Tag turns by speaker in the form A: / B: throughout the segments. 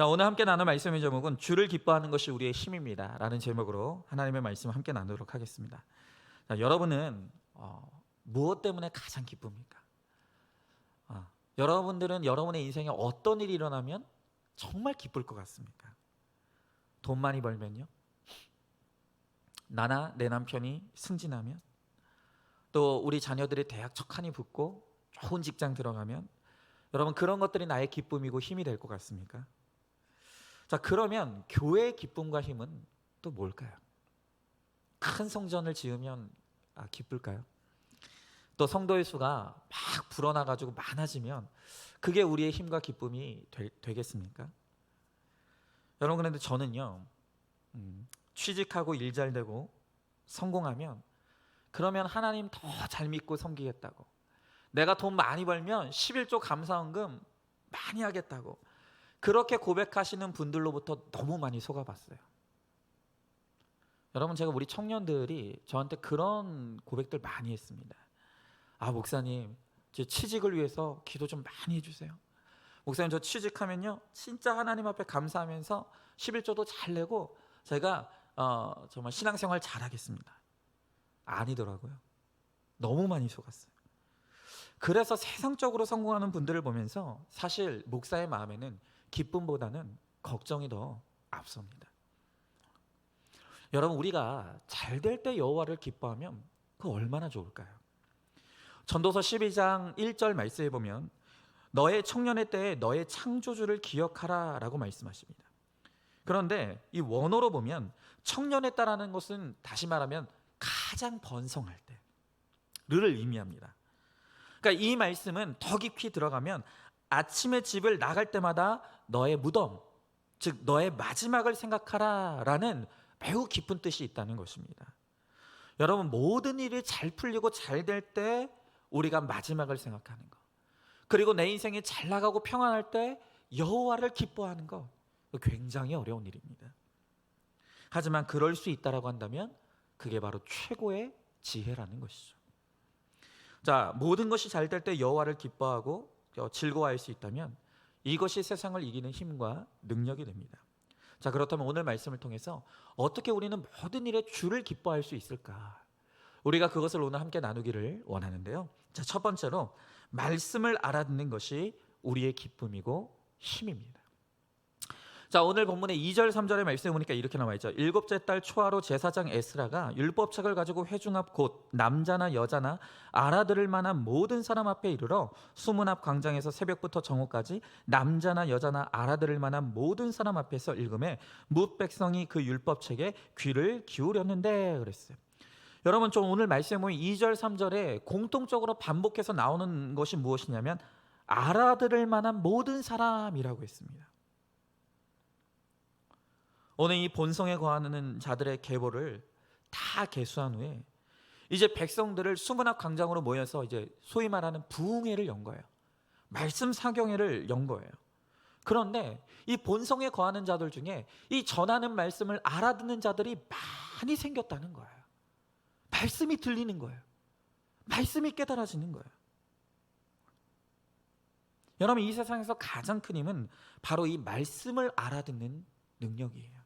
A: 자, 오늘 함께 나눌 말씀의 제목은 주를 기뻐하는 것이 우리의 힘입니다 라는 제목으로 하나님의 말씀을 함께 나누도록 하겠습니다. 자, 여러분은 무엇 때문에 가장 기쁩니까? 여러분들은 여러분의 인생에 어떤 일이 일어나면 정말 기쁠 것 같습니까? 돈 많이 벌면요? 나나 내 남편이 승진하면? 또 우리 자녀들이 대학 척하니 붙고 좋은 직장 들어가면? 여러분, 그런 것들이 나의 기쁨이고 힘이 될 것 같습니까? 자, 그러면 교회의 기쁨과 힘은 또 뭘까요? 큰 성전을 지으면 기쁠까요? 또 성도의 수가 막 불어나가지고 많아지면 그게 우리의 힘과 기쁨이 되겠습니까? 여러분, 그런데 저는요, 취직하고 일 잘 되고 성공하면 그러면 하나님 더 잘 믿고 섬기겠다고, 내가 돈 많이 벌면 11조 감사헌금 많이 하겠다고 그렇게 고백하시는 분들로부터 너무 많이 속아봤어요. 여러분, 제가 우리 청년들이 저한테 그런 고백들 많이 했습니다. 목사님, 제 취직을 위해서 기도 좀 많이 해주세요. 목사님, 저 취직하면요 진짜 하나님 앞에 감사하면서 11조도 잘 내고 제가 정말 신앙생활 잘하겠습니다. 아니더라고요. 너무 많이 속았어요. 그래서 세상적으로 성공하는 분들을 보면서 사실 목사의 마음에는 기쁨보다는 걱정이 더 앞섭니다. 여러분, 우리가 잘 될 때 여호와를 기뻐하면 그 얼마나 좋을까요? 전도서 12장 1절 말씀에 보면 너의 청년의 때에 너의 창조주를 기억하라 라고 말씀하십니다. 그런데 이 원어로 보면 청년의 때라는 것은 다시 말하면 가장 번성할 때를 의미합니다. 그러니까 이 말씀은 더 깊이 들어가면 아침에 집을 나갈 때마다 너의 무덤, 즉 너의 마지막을 생각하라 라는 매우 깊은 뜻이 있다는 것입니다. 여러분, 모든 일이 잘 풀리고 잘 될 때 우리가 마지막을 생각하는 것, 그리고 내 인생이 잘 나가고 평안할 때 여호와를 기뻐하는 것, 굉장히 어려운 일입니다. 하지만 그럴 수 있다라고 한다면 그게 바로 최고의 지혜라는 것이죠. 자, 모든 것이 잘 될 때 여호와를 기뻐하고 즐거워할 수 있다면 이것이 세상을 이기는 힘과 능력이 됩니다. 자, 그렇다면 오늘 말씀을 통해서 어떻게 우리는 모든 일에 주를 기뻐할 수 있을까? 우리가 그것을 오늘 함께 나누기를 원하는데요. 자, 첫 번째로 말씀을 알아듣는 것이 우리의 기쁨이고 힘입니다. 자, 오늘 본문의 2절 3절의 말씀에 보니까 이렇게 나와 있죠. 일곱째 달 초하루 제사장 에스라가 율법책을 가지고 회중 앞 곧 남자나 여자나 알아들을 만한 모든 사람 앞에 이르러 수문 앞 광장에서 새벽부터 정오까지 남자나 여자나 알아들을 만한 모든 사람 앞에서 읽음에 뭇 백성이 그 율법책에 귀를 기울였는데 그랬어요. 여러분, 좀 오늘 말씀에 보면 2절 3절에 공통적으로 반복해서 나오는 것이 무엇이냐면 알아들을 만한 모든 사람이라고 했습니다. 오늘 이 본성에 거하는 자들의 계보를 다 계수한 후에 이제 백성들을 수문 앞 광장으로 모여서 이제 소위 말하는 부흥회를 연 거예요. 말씀 사경회를 연 거예요. 그런데 이 본성에 거하는 자들 중에 이 전하는 말씀을 알아듣는 자들이 많이 생겼다는 거예요. 말씀이 들리는 거예요. 말씀이 깨달아지는 거예요. 여러분, 이 세상에서 가장 큰 힘은 바로 이 말씀을 알아듣는 능력이에요.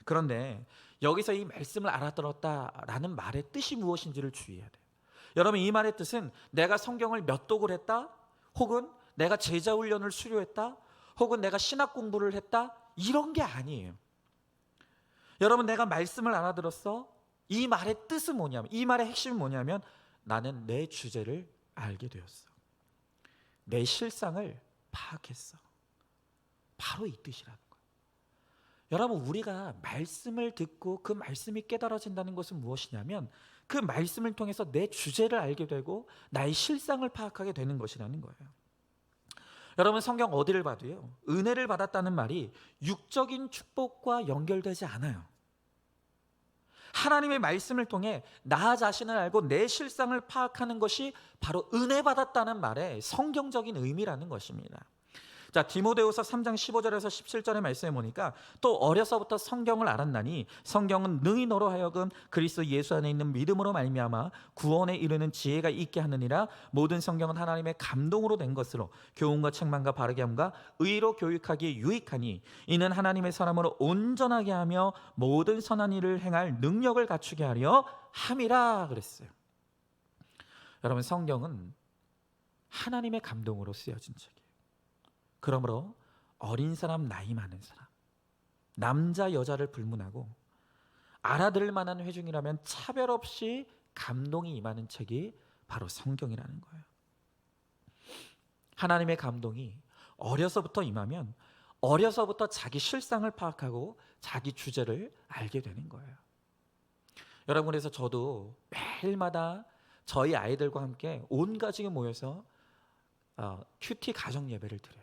A: 그런데 여기서 이 말씀을 알아들었다라는 말의 뜻이 무엇인지를 주의해야 돼요. 여러분, 이 말의 뜻은 내가 성경을 몇 독을 했다, 혹은 내가 제자훈련을 수료했다, 혹은 내가 신학 공부를 했다, 이런 게 아니에요. 여러분, 내가 말씀을 알아들었어. 이 말의 뜻은 뭐냐면, 이 말의 핵심은 뭐냐면 나는 내 주제를 알게 되었어. 내 실상을 파악했어. 바로 이 뜻이라는 거예요. 여러분, 우리가 말씀을 듣고 그 말씀이 깨달아진다는 것은 무엇이냐면 그 말씀을 통해서 내 주제를 알게 되고 나의 실상을 파악하게 되는 것이라는 거예요. 여러분, 성경 어디를 봐도요, 은혜를 받았다는 말이 육적인 축복과 연결되지 않아요. 하나님의 말씀을 통해 나 자신을 알고 내 실상을 파악하는 것이 바로 은혜 받았다는 말의 성경적인 의미라는 것입니다. 자, 디모데후서 3장 15절에서 17절의 말씀에 보니까 또 어려서부터 성경을 알았나니 성경은 능히 너로 하여금 그리스도 예수 안에 있는 믿음으로 말미암아 구원에 이르는 지혜가 있게 하느니라. 모든 성경은 하나님의 감동으로 된 것으로 교훈과 책망과 바르게 함과 의로 교육하기에 유익하니 이는 하나님의 사람으로 온전하게 하며 모든 선한 일을 행할 능력을 갖추게 하려 함이라 그랬어요. 여러분, 성경은 하나님의 감동으로 쓰여진 책이에요. 그러므로 어린 사람, 나이 많은 사람, 남자 여자를 불문하고 알아들을 만한 회중이라면 차별 없이 감동이 임하는 책이 바로 성경이라는 거예요. 하나님의 감동이 어려서부터 임하면 어려서부터 자기 실상을 파악하고 자기 주제를 알게 되는 거예요. 여러분, 그래서 저도 매일마다 저희 아이들과 함께 온 가족이 모여서 큐티 가정 예배를 드려요.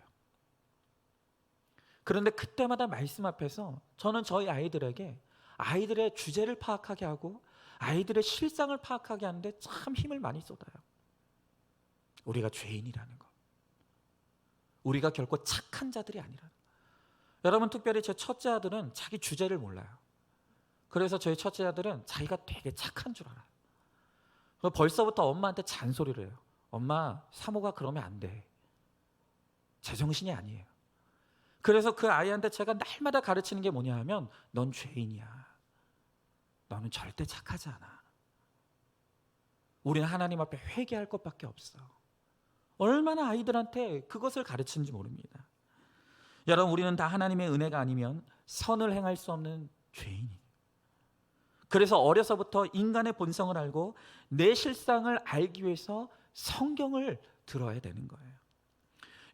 A: 그런데 그때마다 말씀 앞에서 저는 저희 아이들에게 아이들의 주제를 파악하게 하고 아이들의 실상을 파악하게 하는데 참 힘을 많이 쏟아요. 우리가 죄인이라는 것, 우리가 결코 착한 자들이 아니라는 것. 여러분, 특별히 제 첫째 아들은 자기 주제를 몰라요. 그래서 저희 첫째 아들은 자기가 되게 착한 줄 알아요. 벌써부터 엄마한테 잔소리를 해요. 엄마, 사모가 그러면 안 돼. 제정신이 아니에요. 그래서 그 아이한테 제가 날마다 가르치는 게 뭐냐 하면 넌 죄인이야. 너는 절대 착하지 않아. 우리는 하나님 앞에 회개할 것밖에 없어. 얼마나 아이들한테 그것을 가르치는지 모릅니다. 여러분, 우리는 다 하나님의 은혜가 아니면 선을 행할 수 없는 죄인이에요. 그래서 어려서부터 인간의 본성을 알고 내 실상을 알기 위해서 성경을 들어야 되는 거예요.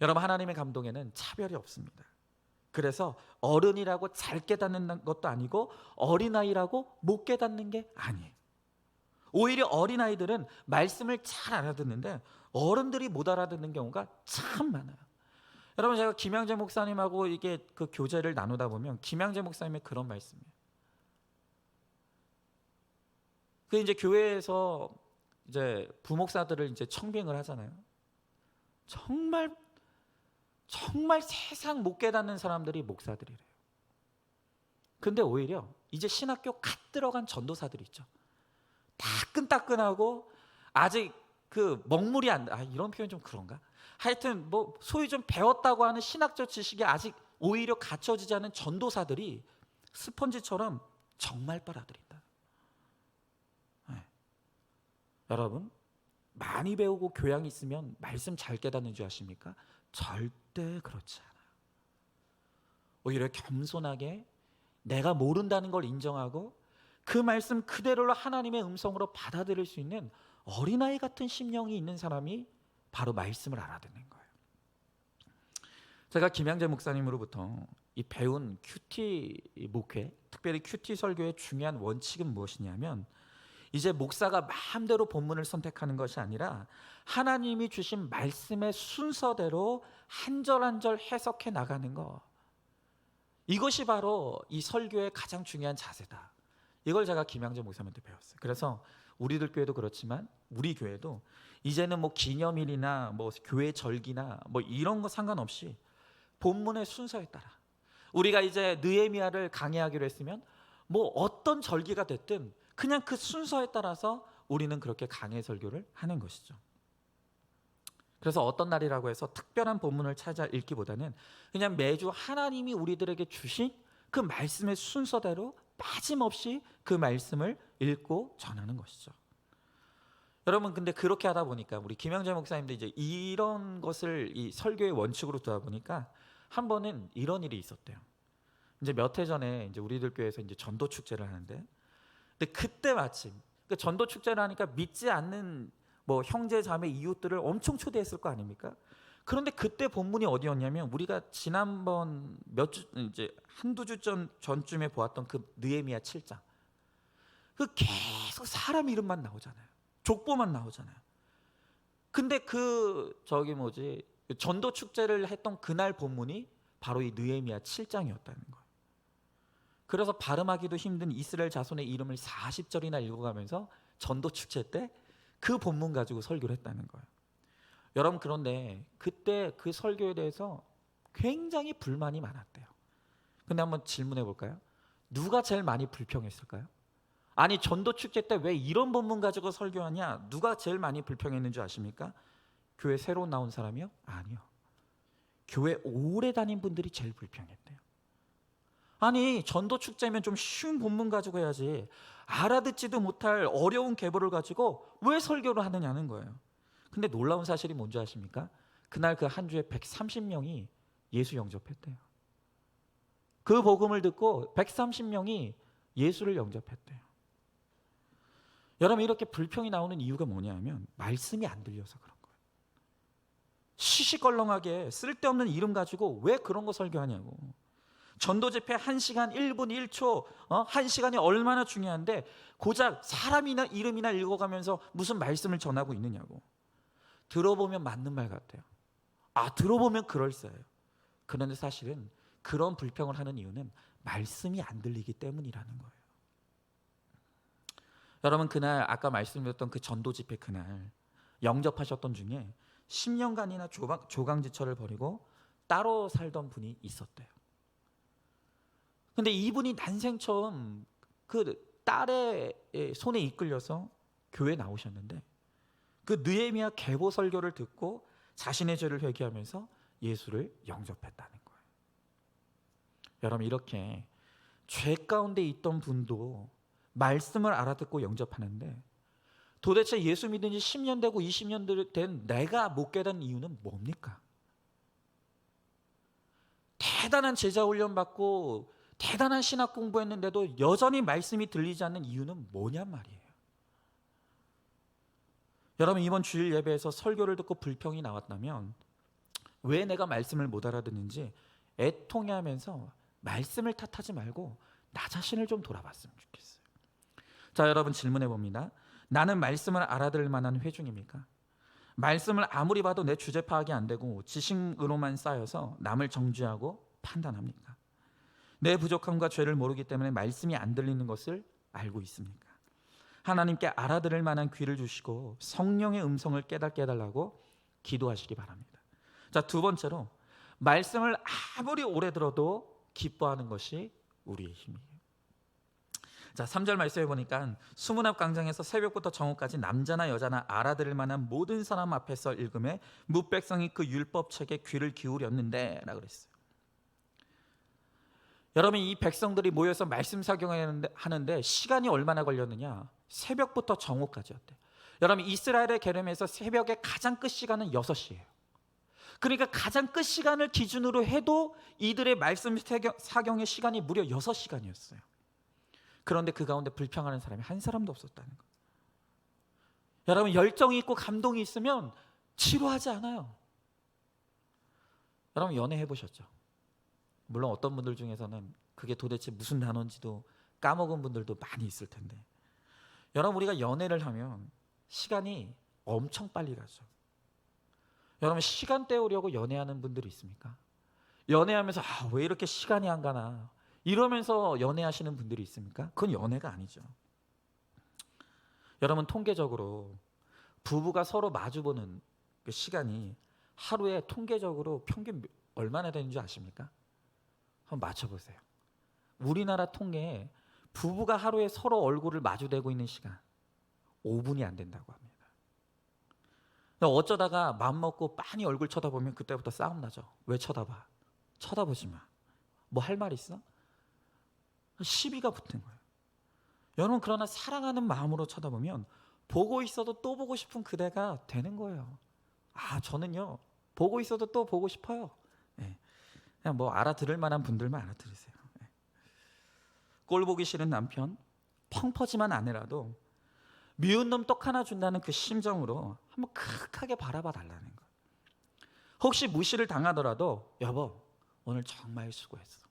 A: 여러분, 하나님의 감동에는 차별이 없습니다. 그래서 어른이라고 잘 깨닫는 것도 아니고 어린아이라고 못 깨닫는 게 아니에요. 오히려 어린아이들은 말씀을 잘 알아듣는데 어른들이 못 알아듣는 경우가 참 많아요. 여러분, 제가 김양재 목사님하고 이게 그 교제를 나누다 보면 김양재 목사님의 그런 말씀이에요. 그 이제 교회에서 이제 부목사들을 이제 청빙을 하잖아요. 정말 세상 못 깨닫는 사람들이 목사들이래요. 근데 오히려 이제 신학교 갓 들어간 전도사들이 있죠. 따끈따끈하고 아직 그 먹물이 이런 표현 좀 그런가? 하여튼 뭐 소위 좀 배웠다고 하는 신학적 지식이 아직 오히려 갖춰지지 않은 전도사들이 스펀지처럼 정말 빨아들인다. 네. 여러분, 많이 배우고 교양이 있으면 말씀 잘 깨닫는 줄 아십니까? 절대 그렇지 않아요. 오히려 겸손하게 내가 모른다는 걸 인정하고 그 말씀 그대로 하나님의 음성으로 받아들일 수 있는 어린아이 같은 심령이 있는 사람이 바로 말씀을 알아듣는 거예요. 제가 김양재 목사님으로부터 이 배운 큐티 목회, 특별히 큐티 설교의 중요한 원칙은 무엇이냐면 이제 목사가 마음대로 본문을 선택하는 것이 아니라 하나님이 주신 말씀의 순서대로 한 절 한 절 해석해 나가는 것, 이것이 바로 이 설교의 가장 중요한 자세다. 이걸 제가 김양재 목사님한테 배웠어요. 그래서 우리들 교회도 그렇지만 우리 교회도 이제는 뭐 기념일이나 뭐 교회 절기나 뭐 이런 거 상관없이 본문의 순서에 따라 우리가 이제 느헤미야를 강해하기로 했으면 뭐 어떤 절기가 됐든 그냥 그 순서에 따라서 우리는 그렇게 강해 설교를 하는 것이죠. 그래서 어떤 날이라고 해서 특별한 본문을 찾아 읽기보다는 그냥 매주 하나님이 우리들에게 주신 그 말씀의 순서대로 빠짐없이 그 말씀을 읽고 전하는 것이죠. 여러분, 근데 그렇게 하다 보니까 우리 김영재 목사님도 이제 이런 것을 이 설교의 원칙으로 두다 보니까 한 번은 이런 일이 있었대요. 이제 몇 해 전에 이제 우리들 교회에서 이제 전도 축제를 하는데, 근데 그때 마침 그 전도 축제를 하니까 믿지 않는 뭐 형제 자매 이웃들을 엄청 초대했을 거 아닙니까? 그런데 그때 본문이 어디였냐면 우리가 지난번 몇 주 이제 한두 주 전쯤에 보았던 그 느헤미야 7장. 그 계속 사람 이름만 나오잖아요. 족보만 나오잖아요. 근데 그 전도 축제를 했던 그날 본문이 바로 이 느헤미야 7장이었다는 거예요. 그래서 발음하기도 힘든 이스라엘 자손의 이름을 40절이나 읽어가면서 전도 축제 때 그 본문 가지고 설교를 했다는 거예요. 여러분, 그런데 그때 그 설교에 대해서 굉장히 불만이 많았대요. 근데 한번 질문해 볼까요? 누가 제일 많이 불평했을까요? 아니, 전도 축제 때 왜 이런 본문 가지고 설교하냐? 누가 제일 많이 불평했는 줄 아십니까? 교회 새로 나온 사람이요? 아니요. 교회 오래 다닌 분들이 제일 불평했대요. 아니, 전도 축제면 좀 쉬운 본문 가지고 해야지, 알아듣지도 못할 어려운 계보를 가지고 왜 설교를 하느냐는 거예요. 근데 놀라운 사실이 뭔지 아십니까? 그날 그 한 주에 130명이 예수 영접했대요. 그 복음을 듣고 130명이 예수를 영접했대요. 여러분, 이렇게 불평이 나오는 이유가 뭐냐면 말씀이 안 들려서 그런 거예요. 시시껄렁하게 쓸데없는 이름 가지고 왜 그런 거 설교하냐고. 전도 집회 1시간 1분 1초 1시간이 얼마나 중요한데 고작 사람이나 이름이나 읽어가면서 무슨 말씀을 전하고 있느냐고. 들어보면 맞는 말 같아요. 들어보면 그럴싸해요. 그런데 사실은 그런 불평을 하는 이유는 말씀이 안 들리기 때문이라는 거예요. 여러분, 그날 아까 말씀드렸던 그 전도 집회 그날 영접하셨던 중에 10년간이나 조강지처를 버리고 따로 살던 분이 있었대요. 근데 이분이 난생 처음 그 딸의 손에 이끌려서 교회에 나오셨는데 그 느헤미야 계보 설교를 듣고 자신의 죄를 회개하면서 예수를 영접했다는 거예요. 여러분, 이렇게 죄 가운데 있던 분도 말씀을 알아듣고 영접하는데 도대체 예수 믿은 지 10년 되고 20년 된 내가 못 깨닫는 이유는 뭡니까? 대단한 제자 훈련 받고 대단한 신학 공부했는데도 여전히 말씀이 들리지 않는 이유는 뭐냔 말이에요. 여러분, 이번 주일 예배에서 설교를 듣고 불평이 나왔다면 왜 내가 말씀을 못 알아듣는지 애통해하면서 말씀을 탓하지 말고 나 자신을 좀 돌아봤으면 좋겠어요. 자, 여러분, 질문해 봅니다. 나는 말씀을 알아들을 만한 회중입니까? 말씀을 아무리 봐도 내 주제 파악이 안 되고 지식으로만 쌓여서 남을 정죄하고 판단합니까? 내 부족함과 죄를 모르기 때문에 말씀이 안 들리는 것을 알고 있습니까? 하나님께 알아들을 만한 귀를 주시고 성령의 음성을 깨닫게 해달라고 기도하시기 바랍니다. 자, 두 번째로 말씀을 아무리 오래 들어도 기뻐하는 것이 우리의 힘이에요. 자, 3절 말씀해 보니까 수문앞 광장에서 새벽부터 정오까지 남자나 여자나 알아들을 만한 모든 사람 앞에서 읽음에 뭇백성이 그 율법책에 귀를 기울였는데 라고 그랬어요. 여러분, 이 백성들이 모여서 말씀 사경하는데 시간이 얼마나 걸렸느냐? 새벽부터 정오까지였대요. 여러분, 이스라엘의 계름에서 새벽의 가장 끝 시간은 6시예요. 그러니까 가장 끝 시간을 기준으로 해도 이들의 말씀 사경의 시간이 무려 6시간이었어요. 그런데 그 가운데 불평하는 사람이 한 사람도 없었다는 거예요. 여러분, 열정이 있고 감동이 있으면 지루하지 않아요. 여러분, 연애해 보셨죠? 물론 어떤 분들 중에서는 그게 도대체 무슨 단어인지도 까먹은 분들도 많이 있을 텐데, 여러분, 우리가 연애를 하면 시간이 엄청 빨리 가죠. 여러분, 시간 때우려고 연애하는 분들이 있습니까? 연애하면서 왜 이렇게 시간이 안 가나 이러면서 연애하시는 분들이 있습니까? 그건 연애가 아니죠. 여러분, 통계적으로 부부가 서로 마주보는 그 시간이 하루에 통계적으로 평균 얼마나 되는지 아십니까? 한번 맞춰보세요. 우리나라 통계에 부부가 하루에 서로 얼굴을 마주대고 있는 시간 5분이 안 된다고 합니다. 어쩌다가 맘먹고 빤히 얼굴 쳐다보면 그때부터 싸움 나죠. 왜 쳐다봐? 쳐다보지 마. 뭐 할 말 있어? 시비가 붙은 거예요. 여러분, 그러나 사랑하는 마음으로 쳐다보면 보고 있어도 또 보고 싶은 그대가 되는 거예요. 저는요, 보고 있어도 또 보고 싶어요. 네. 그냥 뭐 알아들을 만한 분들만 알아들으세요. 네. 꼴 보기 싫은 남편, 펑퍼짐한 아내라도 미운 놈 떡 하나 준다는 그 심정으로 한번 크크하게 바라봐 달라는 거예요. 혹시 무시를 당하더라도 여보, 오늘 정말 수고했어.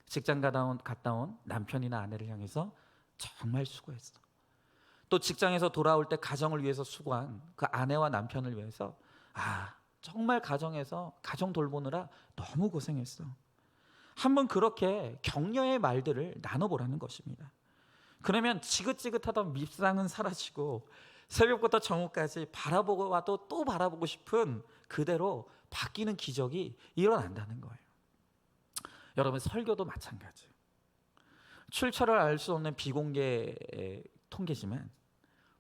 A: 직장 갔다 온 남편이나 아내를 향해서 정말 수고했어. 또 직장에서 돌아올 때 가정을 위해서 수고한 그 아내와 남편을 위해서 정말 가정에서 가정 돌보느라 너무 고생했어. 한번 그렇게 격려의 말들을 나눠보라는 것입니다. 그러면 지긋지긋하던 밉상은 사라지고 새벽부터 정오까지 바라보고 와도 또 바라보고 싶은 그대로 바뀌는 기적이 일어난다는 거예요. 여러분, 설교도 마찬가지예요. 출처를 알 수 없는 비공개 통계지만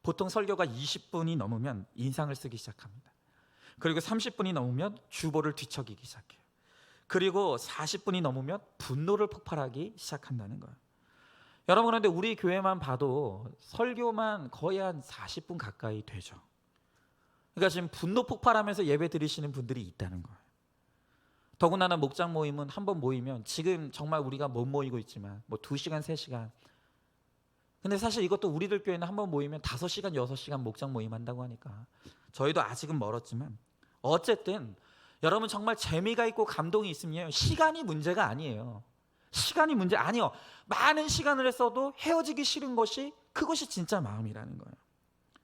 A: 보통 설교가 20분이 넘으면 인상을 쓰기 시작합니다. 그리고 30분이 넘으면 주보를 뒤척이기 시작해요. 그리고 40분이 넘으면 분노를 폭발하기 시작한다는 거예요. 여러분, 그런데 우리 교회만 봐도 설교만 거의 한 40분 가까이 되죠. 그러니까 지금 분노 폭발하면서 예배 드리시는 분들이 있다는 거예요. 더군다나 목장 모임은 한 번 모이면 지금 정말 우리가 못 모이고 있지만 뭐 2시간, 3시간. 근데 사실 이것도 우리들 교회는 한 번 모이면 5시간, 6시간 목장 모임 한다고 하니까 저희도 아직은 멀었지만 어쨌든 여러분, 정말 재미가 있고 감동이 있으면 시간이 문제가 아니에요. 시간이 문제 아니요. 많은 시간을 했어도 헤어지기 싫은 것이, 그것이 진짜 마음이라는 거예요.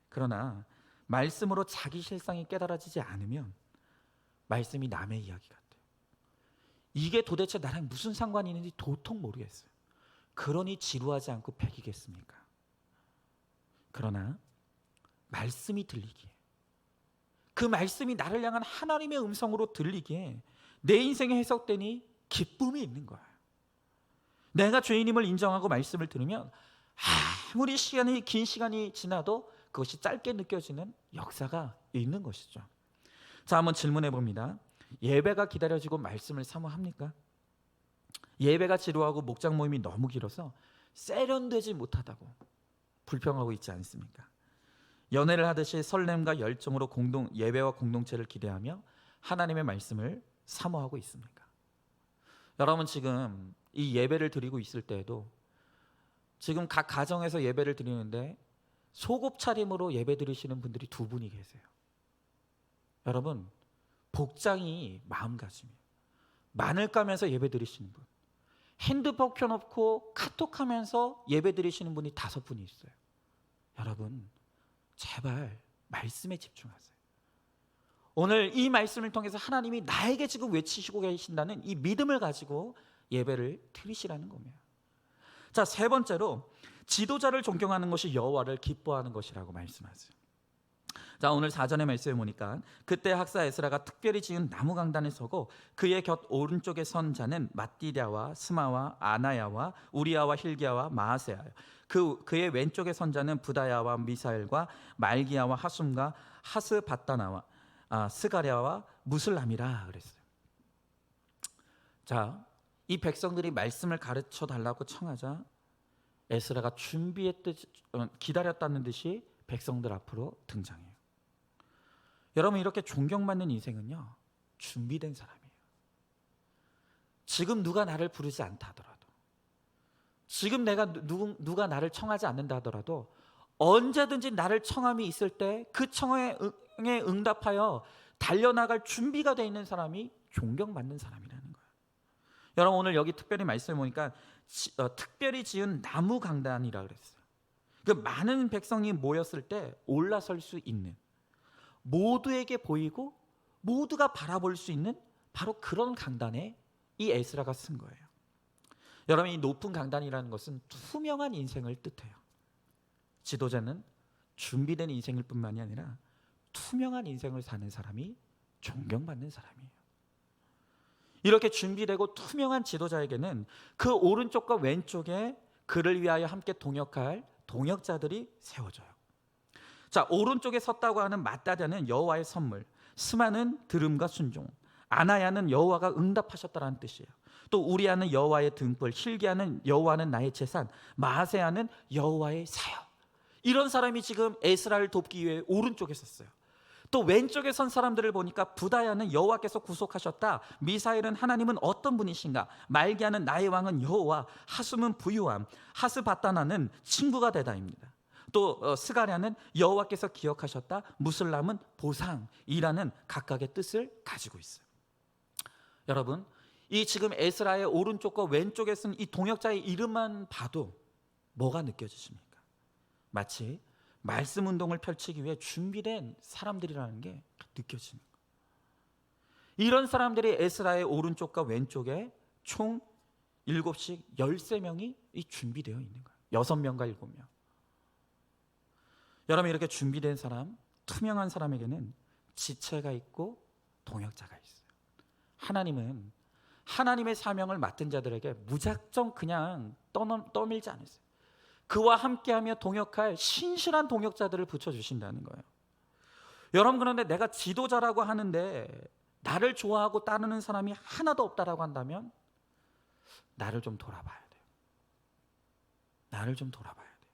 A: 그러나 말씀으로 자기 실상이 깨달아지지 않으면 말씀이 남의 이야기 같아요. 이게 도대체 나랑 무슨 상관이 있는지 도통 모르겠어요. 그러니 지루하지 않고 배기겠습니까? 그러나 말씀이 들리기에, 그 말씀이 나를 향한 하나님의 음성으로 들리기에 내 인생에 해석되니 기쁨이 있는 거예요. 내가 죄인임을 인정하고 말씀을 들으면 아무리 긴 시간이 지나도 그것이 짧게 느껴지는 역사가 있는 것이죠. 자, 한번 질문해 봅니다. 예배가 기다려지고 말씀을 사모합니까? 예배가 지루하고 목장 모임이 너무 길어서 세련되지 못하다고 불평하고 있지 않습니까? 연애를 하듯이 설렘과 열정으로 예배와 공동체를 기대하며 하나님의 말씀을 사모하고 있습니까? 여러분, 지금 이 예배를 드리고 있을 때에도 지금 각 가정에서 예배를 드리는데 소급 차림으로 예배 드리시는 분들이 2분이 계세요. 여러분, 복장이 마음가짐이에요. 마늘 까면서 예배 드리시는 분, 핸드폰 켜놓고 카톡하면서 예배 드리시는 분이 5분이 있어요. 여러분, 제발 말씀에 집중하세요. 오늘 이 말씀을 통해서 하나님이 나에게 지금 외치시고 계신다는 이 믿음을 가지고 예배를 드리시라는 겁니다. 자, 3번째로 지도자를 존경하는 것이 여호와를 기뻐하는 것이라고 말씀하세요. 자, 오늘 사전의 말씀에 보니까 그때 학사 에스라가 특별히 지은 나무 강단에 서고 그의 곁 오른쪽에 선 자는 mat디랴와 스마와 아나야와 우리야와 hil기야와 마아세야, 그의 왼쪽에 선 자는 부다야와 미사엘과 말기야와 하숨과 하스바다나와 스가랴와 무슬람이라 그랬어요. 자, 이 백성들이 말씀을 가르쳐 달라고 청하자 에스라가 기다렸다는 듯이 백성들 앞으로 등장해요. 여러분, 이렇게 존경받는 인생은요, 준비된 사람이에요. 지금 누가 나를 부르지 않다 하더라도, 지금 누가 나를 청하지 않는다 하더라도 언제든지 나를 청함이 있을 때 그 청에 응답하여 달려나갈 준비가 되어 있는 사람이 존경받는 사람이라는 거예요. 여러분, 오늘 여기 특별히 말씀을 보니까 특별히 지은 나무 강단이라 그랬어요. 그 많은 백성이 모였을 때 올라설 수 있는, 모두에게 보이고 모두가 바라볼 수 있는 바로 그런 강단에 이 에스라가 쓴 거예요. 여러분, 이 높은 강단이라는 것은 투명한 인생을 뜻해요. 지도자는 준비된 인생일 뿐만이 아니라 투명한 인생을 사는 사람이 존경받는 사람이에요. 이렇게 준비되고 투명한 지도자에게는 그 오른쪽과 왼쪽에 그를 위하여 함께 동역할 동역자들이 세워져요. 자, 오른쪽에 섰다고 하는 mat다랴는 여호와의 선물, 스마는 들음과 순종, 아나야는 여호와가 응답하셨다라는 뜻이에요. 또 우리야는 여호와의 등불, hil기야는 여호와는 나의 재산, 마아세야는 여호와의 사역. 이런 사람이 지금 에스라를 돕기 위해 오른쪽에 섰어요. 또 왼쪽에 선 사람들을 보니까 부다야는 여호와께서 구속하셨다, 미사엘은 하나님은 어떤 분이신가, 말기야는 나의 왕은 여호와, 하숨은 부유함, 하스바다나는 친구가 되다입니다. 또 스가랴는 여호와께서 기억하셨다, 무슬람은 보상이라는 각각의 뜻을 가지고 있어요. 여러분, 이 지금 에스라의 오른쪽과 왼쪽에 쓴 이 동역자의 이름만 봐도 뭐가 느껴지십니까? 마치 말씀 운동을 펼치기 위해 준비된 사람들이라는 게 느껴지는 거예요. 이런 사람들이 에스라의 오른쪽과 왼쪽에 총 7씩 13명이 준비되어 있는 거예요. 6명과 7명. 여러분, 이렇게 준비된 사람, 투명한 사람에게는 지체가 있고 동역자가 있어요. 하나님은 하나님의 사명을 맡은 자들에게 무작정 그냥 떠밀지 않으세요. 그와 함께하며 동역할 신실한 동역자들을 붙여주신다는 거예요. 여러분, 그런데 내가 지도자라고 하는데 나를 좋아하고 따르는 사람이 하나도 없다라고 한다면 나를 좀 돌아봐야 돼요. 나를 좀 돌아봐야 돼요.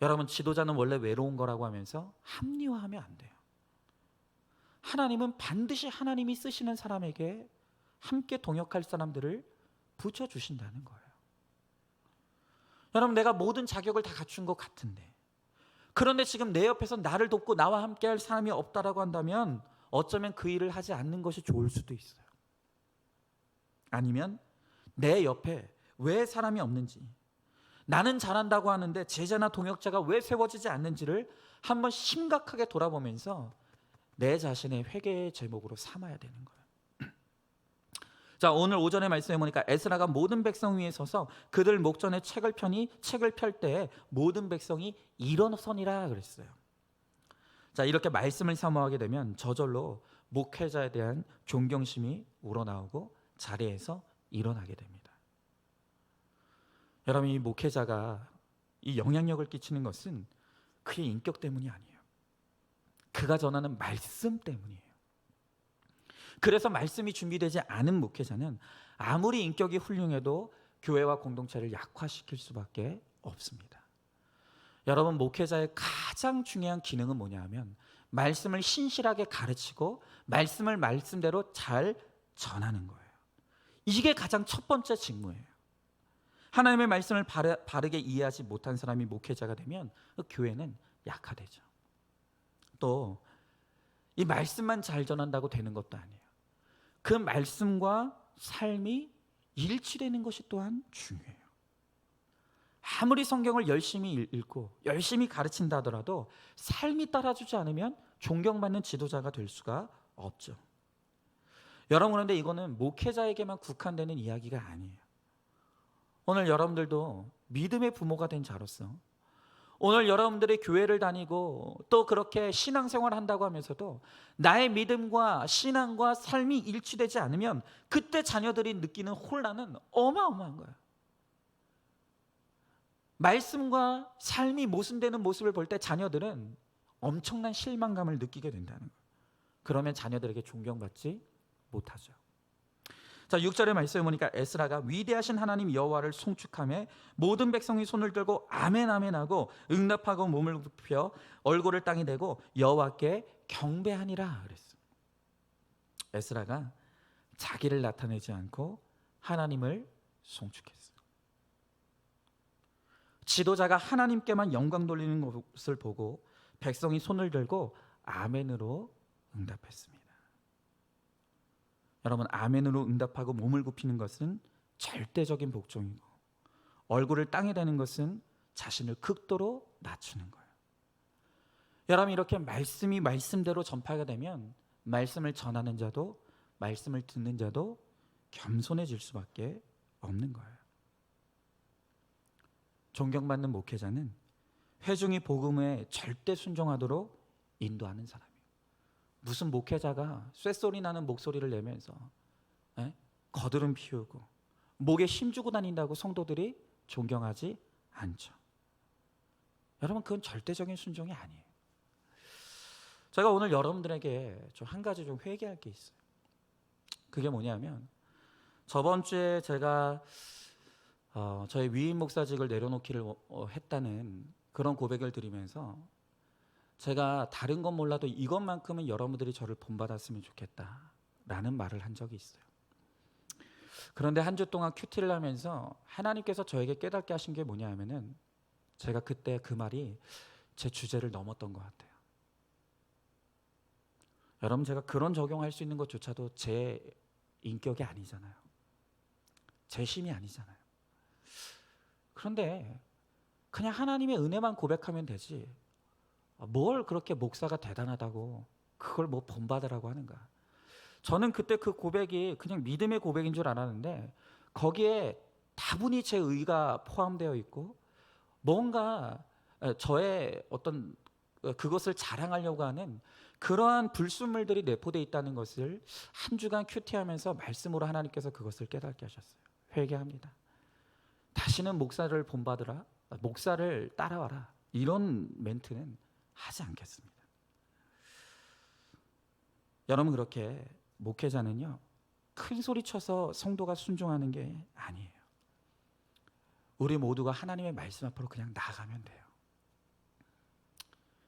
A: 여러분, 지도자는 원래 외로운 거라고 하면서 합리화하면 안 돼요. 하나님은 반드시 하나님이 쓰시는 사람에게 함께 동역할 사람들을 붙여주신다는 거예요. 여러분, 내가 모든 자격을 다 갖춘 것 같은데, 그런데 지금 내 옆에서 나를 돕고 나와 함께 할 사람이 없다라고 한다면 어쩌면 그 일을 하지 않는 것이 좋을 수도 있어요. 아니면 내 옆에 왜 사람이 없는지, 나는 잘한다고 하는데 제자나 동역자가 왜 세워지지 않는지를 한번 심각하게 돌아보면서 내 자신의 회개의 제목으로 삼아야 되는 거예요. 자, 오늘 오전에 말씀해 보니까 에스라가 모든 백성 위에 서서 그들 목전에 책을 펴니 책을 펼 때 모든 백성이 일어서니라 그랬어요. 자, 이렇게 말씀을 사모하게 되면 저절로 목회자에 대한 존경심이 우러나오고 자리에서 일어나게 됩니다. 여러분, 이 목회자가 이 영향력을 끼치는 것은 그의 인격 때문이 아니에요. 그가 전하는 말씀 때문이에요. 그래서 말씀이 준비되지 않은 목회자는 아무리 인격이 훌륭해도 교회와 공동체를 약화시킬 수밖에 없습니다. 여러분, 목회자의 가장 중요한 기능은 뭐냐 하면 말씀을 신실하게 가르치고 말씀을 말씀대로 잘 전하는 거예요. 이게 가장 첫 번째 직무예요. 하나님의 말씀을 바르게 이해하지 못한 사람이 목회자가 되면 그 교회는 약화되죠. 또 이 말씀만 잘 전한다고 되는 것도 아니에요. 그 말씀과 삶이 일치되는 것이 또한 중요해요. 아무리 성경을 열심히 읽고 열심히 가르친다 하더라도 삶이 따라주지 않으면 존경받는 지도자가 될 수가 없죠. 여러분, 그런데 이거는 목회자에게만 국한되는 이야기가 아니에요. 오늘 여러분들도 믿음의 부모가 된 자로서 오늘 여러분들이 교회를 다니고 또 그렇게 신앙생활을 한다고 하면서도 나의 믿음과 신앙과 삶이 일치되지 않으면 그때 자녀들이 느끼는 혼란은 어마어마한 거예요. 말씀과 삶이 모순되는 모습을 볼 때 자녀들은 엄청난 실망감을 느끼게 된다는 거예요. 그러면 자녀들에게 존경받지 못하죠. 자, 6절의 말씀에 보니까 에스라가 위대하신 하나님 여호와를 송축하며 모든 백성이 손을 들고 아멘 아멘 하고 응답하고 몸을 굽혀 얼굴을 땅에 대고 여호와께 경배하니라 그랬어. 에스라가 자기를 나타내지 않고 하나님을 송축했어. 지도자가 하나님께만 영광 돌리는 것을 보고 백성이 손을 들고 아멘으로 응답했습니다. 여러분, 아멘으로 응답하고 몸을 굽히는 것은 절대적인 복종이고 얼굴을 땅에 대는 것은 자신을 극도로 낮추는 거예요. 여러분, 이렇게 말씀이 말씀대로 전파가 되면 말씀을 전하는 자도 말씀을 듣는 자도 겸손해질 수밖에 없는 거예요. 존경받는 목회자는 회중이 복음에 절대 순종하도록 인도하는 사람이에요. 무슨 목회자가 쇳소리 나는 목소리를 내면서 거드름 피우고 목에 힘주고 다닌다고 성도들이 존경하지 않죠. 여러분, 그건 절대적인 순종이 아니에요. 제가 오늘 여러분들에게 좀 한 가지 좀 회개할 게 있어요. 그게 뭐냐면 저번 주에 제가 저희 위임 목사직을 내려놓기를 했다는 그런 고백을 드리면서 제가 다른 건 몰라도 이것만큼은 여러분들이 저를 본받았으면 좋겠다라는 말을 한 적이 있어요. 그런데 한 주 동안 큐티를 하면서 하나님께서 저에게 깨닫게 하신 게 뭐냐 하면은 제가 그때 그 말이 제 주제를 넘었던 것 같아요. 여러분, 제가 그런 적용할 수 있는 것조차도 제 인격이 아니잖아요. 제 힘이 아니잖아요. 그런데 그냥 하나님의 은혜만 고백하면 되지 뭘 그렇게 목사가 대단하다고 그걸 뭐 본받으라고 하는가. 저는 그때 그 고백이 그냥 믿음의 고백인 줄 알았는데 거기에 다분히 제 의가 포함되어 있고 뭔가 저의 어떤 그것을 자랑하려고 하는 그러한 불순물들이 내포되어 있다는 것을 한 주간 큐티하면서 말씀으로 하나님께서 그것을 깨닫게 하셨어요. 회개합니다. 다시는 목사를 본받으라, 목사를 따라와라, 이런 멘트는 하지 않겠습니다. 여러분, 그렇게 목회자는요, 큰 소리 쳐서 성도가 순종하는 게 아니에요. 우리 모두가 하나님의 말씀 앞으로 그냥 나가면 돼요.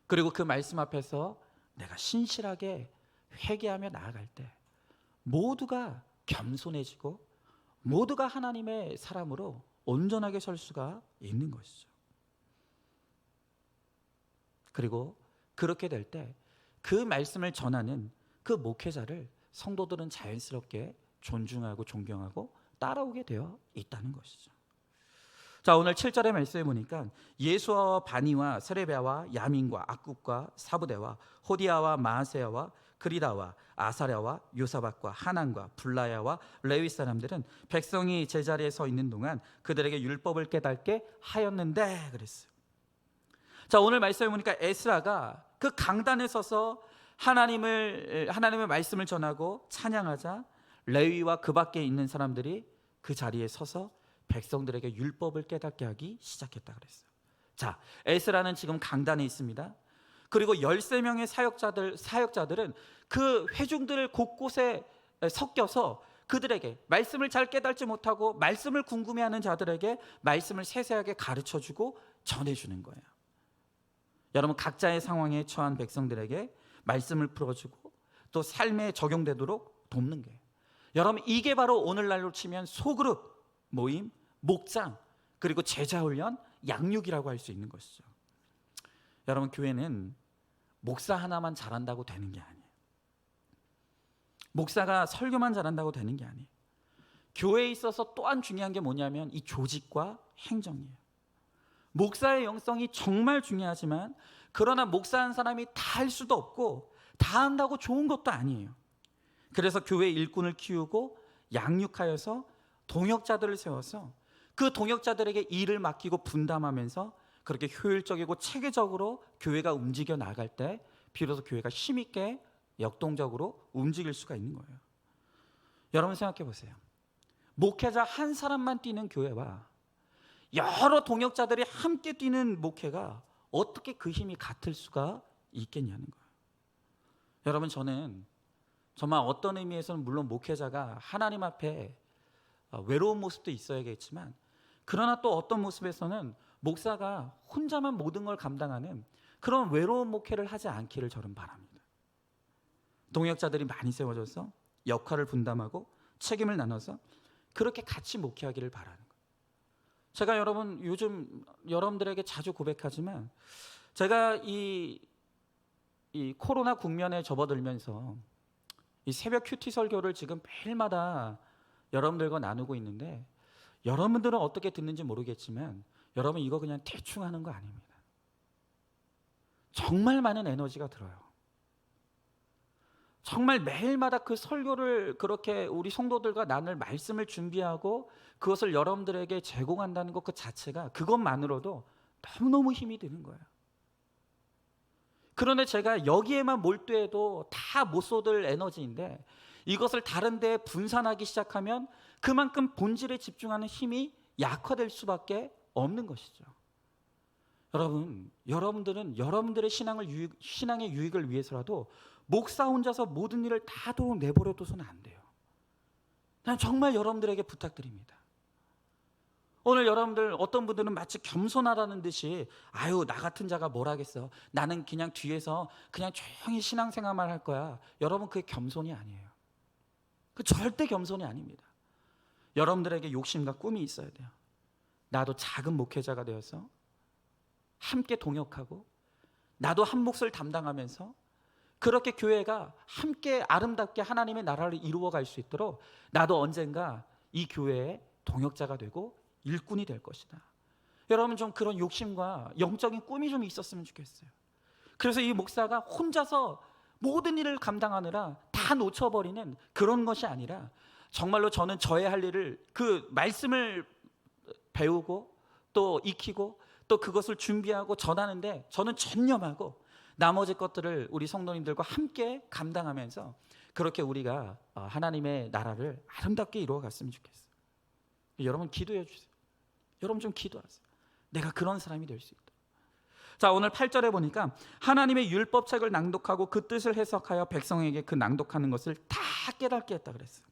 A: 그리고 그 말씀 앞에서 내가 신실하게 회개하며 나아갈 때 모두가 겸손해지고 모두가 하나님의 사람으로 온전하게 설 수가 있는 것이죠. 그리고 그렇게 될 때 그 말씀을 전하는 그 목회자를 성도들은 자연스럽게 존중하고 존경하고 따라오게 되어 있다는 것이죠. 자, 오늘 7절의 말씀에 보니까 예수아와 바니와 세레비아와 야민과 악굽과 사부대와 호디아와 마아세야와 그리다와 아사랴와 요사박과 하난과 블라야와 레위 사람들은 백성이 제자리에 서 있는 동안 그들에게 율법을 깨닫게 하였는데 그랬어요. 자, 오늘 말씀에 보니까 에스라가 그 강단에 서서 하나님의 말씀을 전하고 찬양하자 레위와 그 밖에 있는 사람들이 그 자리에 서서 백성들에게 율법을 깨닫게 하기 시작했다 그랬어요. 자, 에스라는 지금 강단에 있습니다. 그리고 13명의 사역자들은 그 회중들 곳곳에 섞여서 그들에게 말씀을 잘 깨닫지 못하고 말씀을 궁금해하는 자들에게 말씀을 세세하게 가르쳐주고 전해주는 거예요. 여러분, 각자의 상황에 처한 백성들에게 말씀을 풀어주고 또 삶에 적용되도록 돕는 거예요. 여러분, 이게 바로 오늘날로 치면 소그룹 모임, 목장, 그리고 제자훈련, 양육이라고 할 수 있는 것이죠. 여러분, 교회는 목사 하나만 잘한다고 되는 게 아니에요. 목사가 설교만 잘한다고 되는 게 아니에요. 교회에 있어서 또한 중요한 게 뭐냐면 이 조직과 행정이에요. 목사의 영성이 정말 중요하지만 그러나 목사한 사람이 다 할 수도 없고 다 한다고 좋은 것도 아니에요. 그래서 교회 일꾼을 키우고 양육하여서 동역자들을 세워서 그 동역자들에게 일을 맡기고 분담하면서 그렇게 효율적이고 체계적으로 교회가 움직여 나갈 때 비로소 교회가 힘있게 역동적으로 움직일 수가 있는 거예요. 여러분, 생각해 보세요. 목회자 한 사람만 뛰는 교회와 여러 동역자들이 함께 뛰는 목회가 어떻게 그 힘이 같을 수가 있겠냐는 거예요. 여러분, 저는 정말 어떤 의미에서는 물론 목회자가 하나님 앞에 외로운 모습도 있어야겠지만 그러나 또 어떤 모습에서는 목사가 혼자만 모든 걸 감당하는 그런 외로운 목회를 하지 않기를 저는 바랍니다. 동역자들이 많이 세워져서 역할을 분담하고 책임을 나눠서 그렇게 같이 목회하기를 바라는 거예요. 제가 요즘 여러분들에게 자주 고백하지만 제가 이 코로나 국면에 접어들면서 이 새벽 큐티 설교를 지금 매일마다 여러분들과 나누고 있는데 여러분들은 어떻게 듣는지 모르겠지만 여러분, 이거 그냥 대충 하는 거 아닙니다. 정말 많은 에너지가 들어요. 정말 매일마다 그 설교를 그렇게 우리 성도들과 나눌 말씀을 준비하고 그것을 여러분들에게 제공한다는 것 그 자체가 그것만으로도 너무너무 힘이 드는 거예요. 그런데 제가 여기에만 몰두해도 다 못 쏟을 에너지인데 이것을 다른 데에 분산하기 시작하면 그만큼 본질에 집중하는 힘이 약화될 수밖에 없는 것이죠. 여러분들은 여러분들의 신앙의 유익을 위해서라도 목사 혼자서 모든 일을 다 내버려 둬서는 안 돼요. 난 정말 여러분들에게 부탁드립니다. 오늘 여러분들 어떤 분들은 마치 겸손하다는 듯이 나 같은 자가 뭘 하겠어, 나는 그냥 뒤에서 그냥 조용히 신앙생활만 할 거야. 여러분, 그게 겸손이 아니에요. 그 절대 겸손이 아닙니다. 여러분들에게 욕심과 꿈이 있어야 돼요. 나도 작은 목회자가 되어서 함께 동역하고 나도 한 몫을 담당하면서 그렇게 교회가 함께 아름답게 하나님의 나라를 이루어갈 수 있도록 나도 언젠가 이 교회의 동역자가 되고 일꾼이 될 것이다. 여러분, 좀 그런 욕심과 영적인 꿈이 좀 있었으면 좋겠어요. 그래서 이 목사가 혼자서 모든 일을 감당하느라 다 놓쳐버리는 그런 것이 아니라 정말로 저는 저의 할 일을 그 말씀을 배우고 또 익히고 또 그것을 준비하고 전하는데 저는 전념하고 나머지 것들을 우리 성도님들과 함께 감당하면서 그렇게 우리가 하나님의 나라를 아름답게 이루어갔으면 좋겠어요. 여러분 기도해 주세요. 여러분 좀 기도하세요. 내가 그런 사람이 될 수 있도록. 자, 오늘 8절에 보니까 하나님의 율법책을 낭독하고 그 뜻을 해석하여 백성에게 그 낭독하는 것을 다 깨닫게 했다 그랬어요.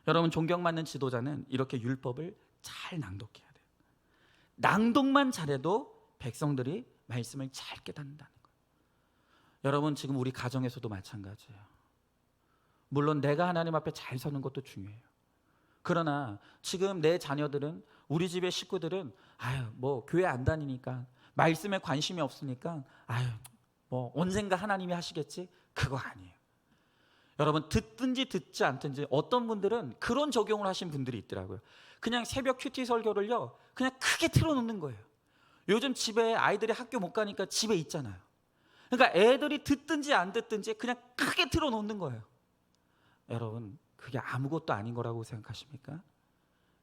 A: 여러분 존경받는 지도자는 이렇게 율법을 잘 낭독해야 돼요. 낭독만 잘해도 백성들이 말씀을 잘 깨닫는다는 거예요. 여러분 지금 우리 가정에서도 마찬가지예요. 물론 내가 하나님 앞에 잘 서는 것도 중요해요. 그러나 지금 내 자녀들은, 우리 집의 식구들은 뭐 교회 안 다니니까, 말씀에 관심이 없으니까 뭐 언젠가 하나님이 하시겠지, 그거 아니에요. 여러분 듣든지 듣지 않든지 어떤 분들은 그런 적용을 하신 분들이 있더라고요. 그냥 새벽 큐티 설교를요 그냥 크게 틀어놓는 거예요. 요즘 집에 아이들이 학교 못 가니까 집에 있잖아요. 그러니까 애들이 듣든지 안 듣든지 그냥 크게 틀어놓는 거예요. 여러분 그게 아무것도 아닌 거라고 생각하십니까?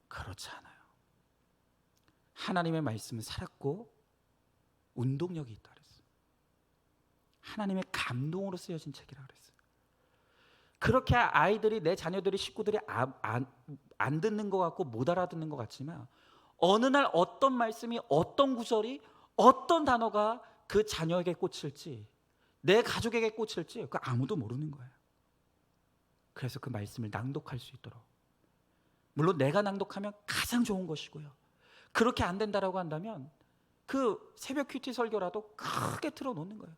A: 그렇지 않아요. 하나님의 말씀은 살았고 운동력이 있다 그랬어요. 하나님의 감동으로 쓰여진 책이라고 그랬어요. 그렇게 아이들이, 내 자녀들이, 식구들이 안 듣는 것 같고 못 알아듣는 것 같지만 어느 날 어떤 말씀이, 어떤 구절이, 어떤 단어가 그 자녀에게 꽂힐지, 내 가족에게 꽂힐지 그거 아무도 모르는 거예요. 그래서 그 말씀을 낭독할 수 있도록, 물론 내가 낭독하면 가장 좋은 것이고요, 그렇게 안 된다라고 한다면 그 새벽 큐티 설교라도 크게 틀어놓는 거예요.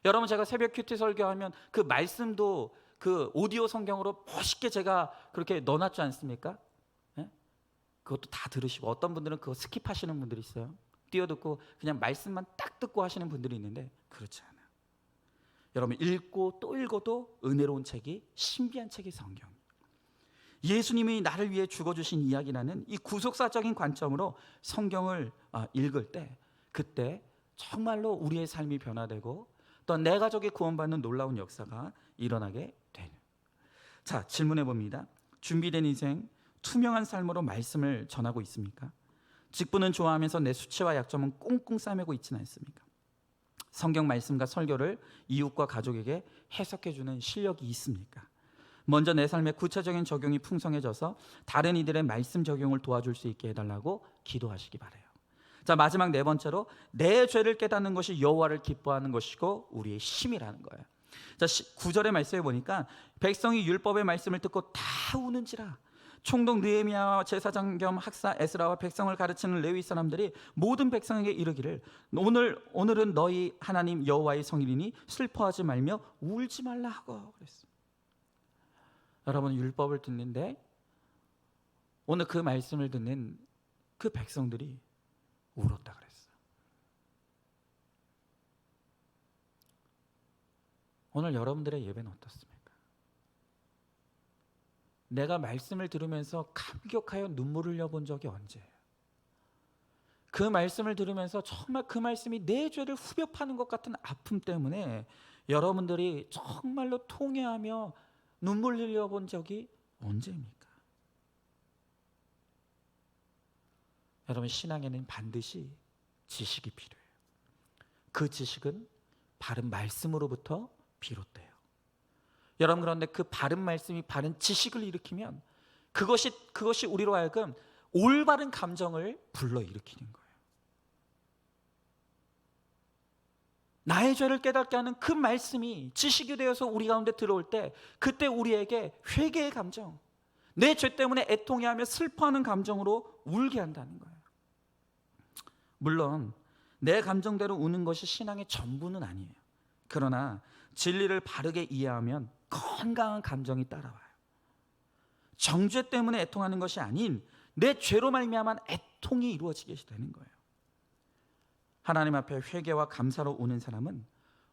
A: 여러분 제가 새벽 큐티 설교하면 그 말씀도 그 오디오 성경으로 멋있게 제가 그렇게 넣어놨지 않습니까? 네? 그것도 다 들으시고, 어떤 분들은 그거 스킵하시는 분들이 있어요. 띄워듣고 그냥 말씀만 딱 듣고 하시는 분들이 있는데 그렇지 않아요. 여러분 읽고 또 읽어도 은혜로운 책이, 신비한 책이 성경이에요. 예수님이 나를 위해 죽어주신 이야기라는 이 구속사적인 관점으로 성경을 읽을 때, 그때 정말로 우리의 삶이 변화되고 또 내 가족이 구원받는 놀라운 역사가 일어나게 되는. 자, 질문해 봅니다. 준비된 인생, 투명한 삶으로 말씀을 전하고 있습니까? 직분은 좋아하면서 내 수치와 약점은 꽁꽁 싸매고 있지는 않습니까? 성경 말씀과 설교를 이웃과 가족에게 해석해 주는 실력이 있습니까? 먼저 내 삶의 구체적인 적용이 풍성해져서 다른 이들의 말씀 적용을 도와줄 수 있게 해달라고 기도하시기 바라요. 자, 마지막 네 번째로, 내 죄를 깨닫는 것이 여호와를 기뻐하는 것이고 우리의 힘이라는 거예요. 자, 9절의 말씀에 보니까 백성이 율법의 말씀을 듣고 다 우는지라. 총독 느헤미야와 제사장 겸 학사 에스라와 백성을 가르치는 레위 사람들이 모든 백성에게 이르기를, 오늘은 너희 하나님 여호와의 성일이니 슬퍼하지 말며 울지 말라 하고 그랬어요. 여러분 율법을 듣는데 오늘 그 말씀을 듣는 그 백성들이 울었다 그랬어요. 오늘 여러분들의 예배는 어떻습니까? 내가 말씀을 들으면서 감격하여 눈물을 흘려본 적이 언제예요? 그 말씀을 들으면서 정말 그 말씀이 내 죄를 후벼 파는 것 같은 아픔 때문에 여러분들이 정말로 통회하며 눈물 흘려본 적이 언제입니까? 여러분 신앙에는 반드시 지식이 필요해요. 그 지식은 바른 말씀으로부터 비롯돼요. 여러분 그런데 그 바른 말씀이 바른 지식을 일으키면 그것이 우리로 하여금 올바른 감정을 불러일으키는 거예요. 나의 죄를 깨닫게 하는 그 말씀이 지식이 되어서 우리 가운데 들어올 때, 그때 우리에게 회개의 감정, 내 죄 때문에 애통해하며 슬퍼하는 감정으로 울게 한다는 거예요. 물론 내 감정대로 우는 것이 신앙의 전부는 아니에요. 그러나 진리를 바르게 이해하면 건강한 감정이 따라와요. 정죄 때문에 애통하는 것이 아닌 내 죄로 말미암은 애통이 이루어지게 되는 거예요. 하나님 앞에 회개와 감사로 우는 사람은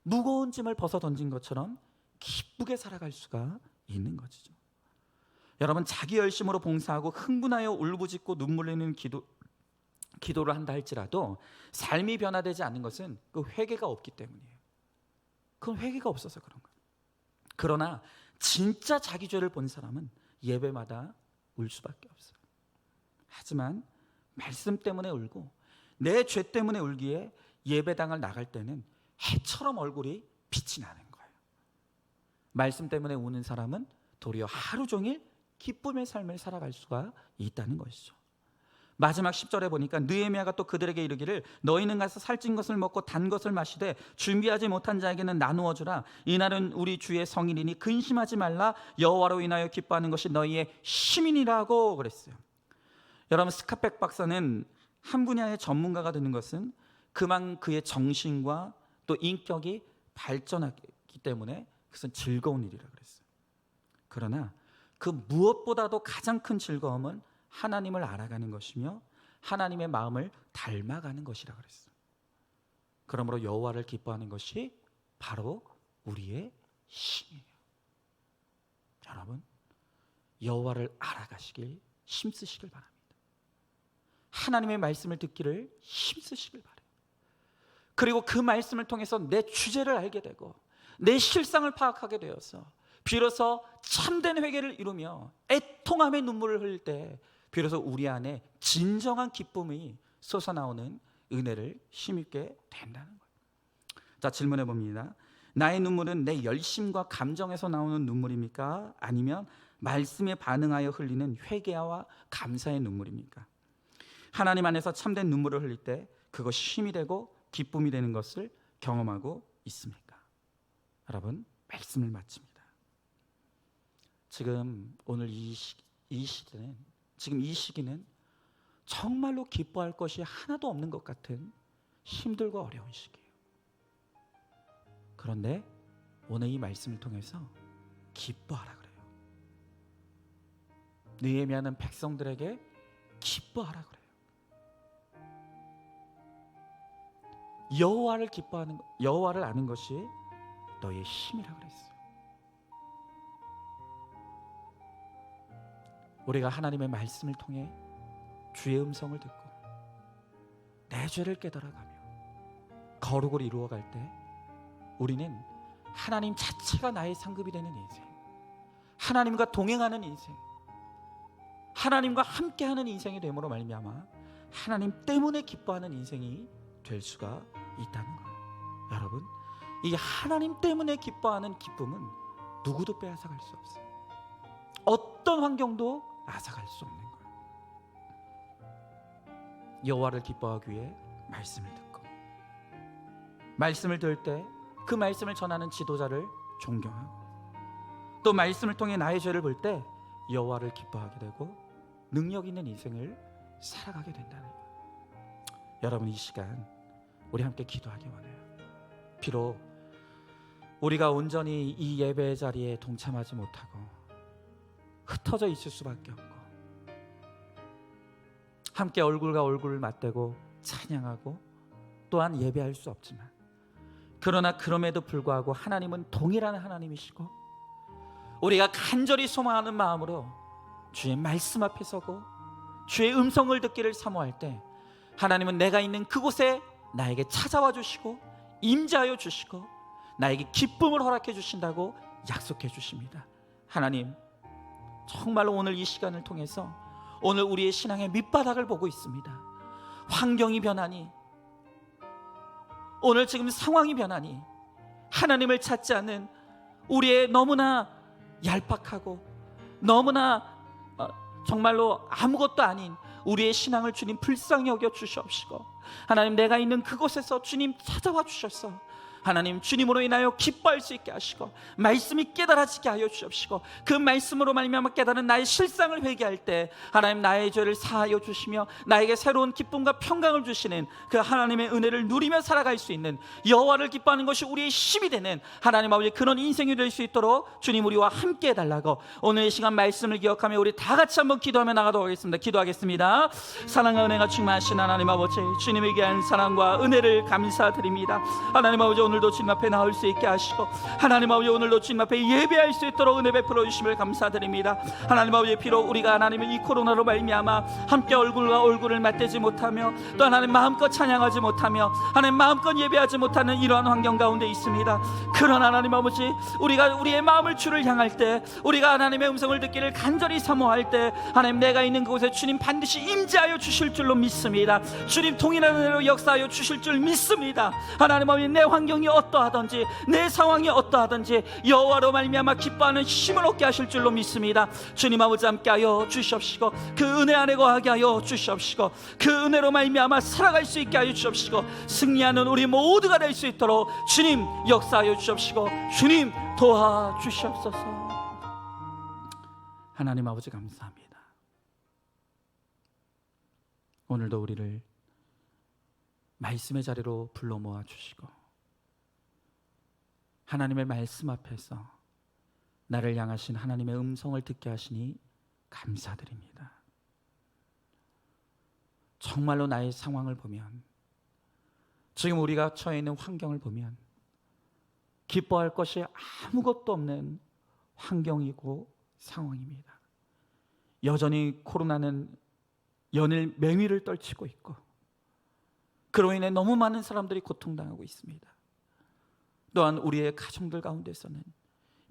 A: 무거운 짐을 벗어 던진 것처럼 기쁘게 살아갈 수가 있는 것이죠. 여러분 자기 열심으로 봉사하고 흥분하여 울부짖고 눈물 흘리는 기도를 한다 할지라도 삶이 변화되지 않는 것은 그 회개가 없기 때문이에요. 그건 회개가 없어서 그런 거예요. 그러나 진짜 자기 죄를 본 사람은 예배마다 울 수밖에 없어요. 하지만 말씀 때문에 울고 내 죄 때문에 울기에 예배당을 나갈 때는 해처럼 얼굴이 빛이 나는 거예요. 말씀 때문에 우는 사람은 도리어 하루 종일 기쁨의 삶을 살아갈 수가 있다는 것이죠. 마지막 10절에 보니까 느헤미야가 또 그들에게 이르기를 너희는 가서 살찐 것을 먹고 단 것을 마시되 준비하지 못한 자에게는 나누어 주라. 이날은 우리 주의 성일이니 근심하지 말라. 여호와로 인하여 기뻐하는 것이 너희의 힘이니라고 그랬어요. 여러분, 스카펙 박사는 한 분야의 전문가가 되는 것은 그만 그의 정신과 또 인격이 발전하기 때문에 그것은 즐거운 일이라 그랬어요. 그러나 그 무엇보다도 가장 큰 즐거움은 하나님을 알아가는 것이며 하나님의 마음을 닮아가는 것이라 그랬어요. 그러므로 여호와를 기뻐하는 것이 바로 우리의 힘이에요. 여러분, 여호와를 알아가시길 힘쓰시길 바랍니다. 하나님의 말씀을 듣기를 힘쓰시길 바라요. 그리고 그 말씀을 통해서 내 주제를 알게 되고 내 실상을 파악하게 되어서 비로소 참된 회개를 이루며 애통함의 눈물을 흘릴 때 비로소 우리 안에 진정한 기쁨이 솟아나오는 은혜를 힘입게 된다는 거예요. 자, 질문해 봅니다. 나의 눈물은 내 열심과 감정에서 나오는 눈물입니까? 아니면 말씀에 반응하여 흘리는 회개와 감사의 눈물입니까? 하나님 안에서 참된 눈물을 흘릴 때 그것이 힘이 되고 기쁨이 되는 것을 경험하고 있습니까? 여러분, 말씀을 마칩니다. 지금 오늘 이 시대는, 지금 이 시기는 정말로 기뻐할 것이 하나도 없는 것 같은 힘들고 어려운 시기예요. 그런데 오늘 이 말씀을 통해서 기뻐하라 그래요. 느헤미야는 백성들에게 기뻐하라 그래요. 여호와를 아는 것이 너의 힘이라 그랬어요. 우리가 하나님의 말씀을 통해 주의 음성을 듣고 내 죄를 깨달아가며 거룩을 이루어갈 때 우리는 하나님 자체가 나의 상급이 되는 인생, 하나님과 동행하는 인생, 하나님과 함께하는 인생이 됨으로 말미암아 하나님 때문에 기뻐하는 인생이 될 수가 있다는 거예요. 여러분, 이 하나님 때문에 기뻐하는 기쁨은 누구도 빼앗아갈 수 없어요. 어떤 환경도 앗아갈 수 없는 거예요. 여호와를 기뻐하기 위해 말씀을 듣고, 말씀을 들을 때 그 말씀을 전하는 지도자를 존경하고, 또 말씀을 통해 나의 죄를 볼 때 여호와를 기뻐하게 되고 능력 있는 인생을 살아가게 된다는 거예요. 여러분, 이 시간 우리 함께 기도하기 원해요. 비록 우리가 온전히 이 예배의 자리에 동참하지 못하고 흩어져 있을 수밖에 없고 함께 얼굴과 얼굴을 맞대고 찬양하고 또한 예배할 수 없지만, 그러나 그럼에도 불구하고 하나님은 동일한 하나님이시고 우리가 간절히 소망하는 마음으로 주의 말씀 앞에 서고 주의 음성을 듣기를 사모할 때 하나님은 내가 있는 그곳에 나에게 찾아와 주시고 임재하여 주시고 나에게 기쁨을 허락해 주신다고 약속해 주십니다. 하나님, 정말로 오늘 이 시간을 통해서 오늘 우리의 신앙의 밑바닥을 보고 있습니다. 환경이 변하니, 오늘 지금 상황이 변하니 하나님을 찾지 않는 우리의 너무나 얄팍하고 너무나 정말로 아무것도 아닌 우리의 신앙을 주님 불쌍히 여겨 주시옵시고, 하나님, 내가 있는 그곳에서 주님 찾아와 주셔서 하나님 주님으로 인하여 기뻐할 수 있게 하시고 말씀이 깨달아지게 하여 주옵시고, 그 말씀으로 말미암아 깨달은 나의 실상을 회개할 때 하나님 나의 죄를 사하여 주시며 나에게 새로운 기쁨과 평강을 주시는 그 하나님의 은혜를 누리며 살아갈 수 있는, 여호와를 기뻐하는 것이 우리의 힘이 되는 하나님 아버지 그런 인생이 될 수 있도록 주님 우리와 함께 해달라고 오늘 이 시간 말씀을 기억하며 우리 다 같이 한번 기도하며 나가도록 하겠습니다. 기도하겠습니다. 사랑과 은혜가 충만하신 하나님 아버지, 주님에게 한 사랑과 은혜를 감사드립니다. 하나님 아버지, 오늘도 주님 앞에 나올 수 있게 하시고 하나님 아버지, 오늘도 주님 앞에 예배할 수 있도록 은혜 베풀어 주심을 감사드립니다. 하나님 아버지, 비록 우리가 하나님의 이 코로나로 말미암아 함께 얼굴과 얼굴을 맞대지 못하며 또 하나님 마음껏 찬양하지 못하며 하나님 마음껏 예배하지 못하는 이러한 환경 가운데 있습니다. 그러나 하나님 아버지, 우리가 우리의 마음을 주를 향할 때, 우리가 하나님의 음성을 듣기를 간절히 사모할 때 하나님 내가 있는 그곳에 주님 반드시 임재하여 주실 줄로 믿습니다. 주님 동일한 은혜로 역사하여 주실 줄 믿습니다. 하나님 아버지, 내 환경이 환경이 어떠하든지 내 상황이 어떠하든지 여호와로 말미암아 기뻐하는 힘을 얻게 하실 줄로 믿습니다. 주님 아버지 함께하여 주시옵시고 그 은혜 안에 거하게 하여 주시옵시고 그 은혜로 말미암아 살아갈 수 있게 하여 주시옵시고 승리하는 우리 모두가 될 수 있도록 주님 역사하여 주시옵시고 주님 도와주시옵소서. 하나님 아버지 감사합니다. 오늘도 우리를 말씀의 자리로 불러 모아 주시고 하나님의 말씀 앞에서 나를 향하신 하나님의 음성을 듣게 하시니 감사드립니다. 정말로 나의 상황을 보면, 지금 우리가 처해 있는 환경을 보면 기뻐할 것이 아무것도 없는 환경이고 상황입니다. 여전히 코로나는 연일 맹위를 떨치고 있고 그로 인해 너무 많은 사람들이 고통당하고 있습니다. 또한 우리의 가정들 가운데서는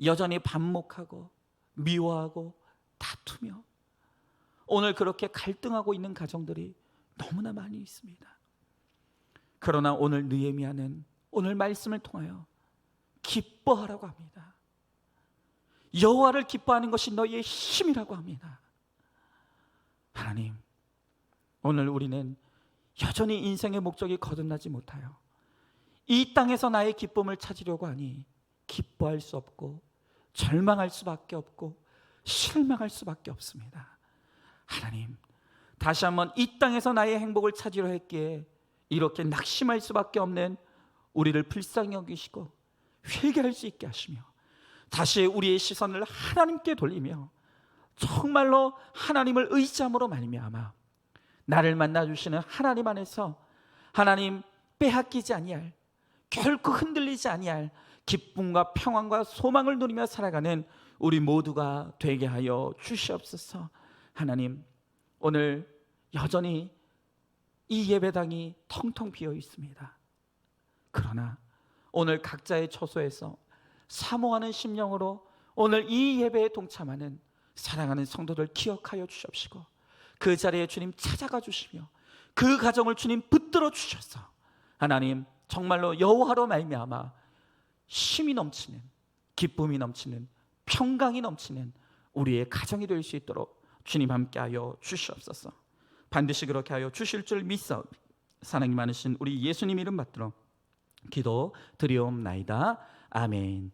A: 여전히 반목하고 미워하고 다투며 오늘 그렇게 갈등하고 있는 가정들이 너무나 많이 있습니다. 그러나 오늘 느헤미야는 오늘 말씀을 통하여 기뻐하라고 합니다. 여호와를 기뻐하는 것이 너희의 힘이라고 합니다. 하나님, 오늘 우리는 여전히 인생의 목적이 거듭나지 못하여 이 땅에서 나의 기쁨을 찾으려고 하니 기뻐할 수 없고 절망할 수밖에 없고 실망할 수밖에 없습니다. 하나님, 다시 한번 이 땅에서 나의 행복을 찾으려 했기에 이렇게 낙심할 수밖에 없는 우리를 불쌍히 여기시고 회개할 수 있게 하시며 다시 우리의 시선을 하나님께 돌리며 정말로 하나님을 의지함으로 말미암아 나를 만나주시는 하나님 안에서 하나님 빼앗기지 아니할, 결코 흔들리지 아니할 기쁨과 평안과 소망을 누리며 살아가는 우리 모두가 되게 하여 주시옵소서. 하나님, 오늘 여전히 이 예배당이 텅텅 비어 있습니다. 그러나 오늘 각자의 처소에서 사모하는 심령으로 오늘 이 예배에 동참하는 사랑하는 성도들 기억하여 주시옵시고 그 자리에 주님 찾아가 주시며 그 가정을 주님 붙들어 주셔서 하나님 정말로 여호와로 말미암아 힘이 넘치는, 기쁨이 넘치는, 평강이 넘치는 우리의 가정이 될 수 있도록 주님 함께하여 주시옵소서. 반드시 그렇게 하여 주실 줄 믿사 사랑이 많으신 우리 예수님 이름 받들어 기도 드리옵나이다. 아멘.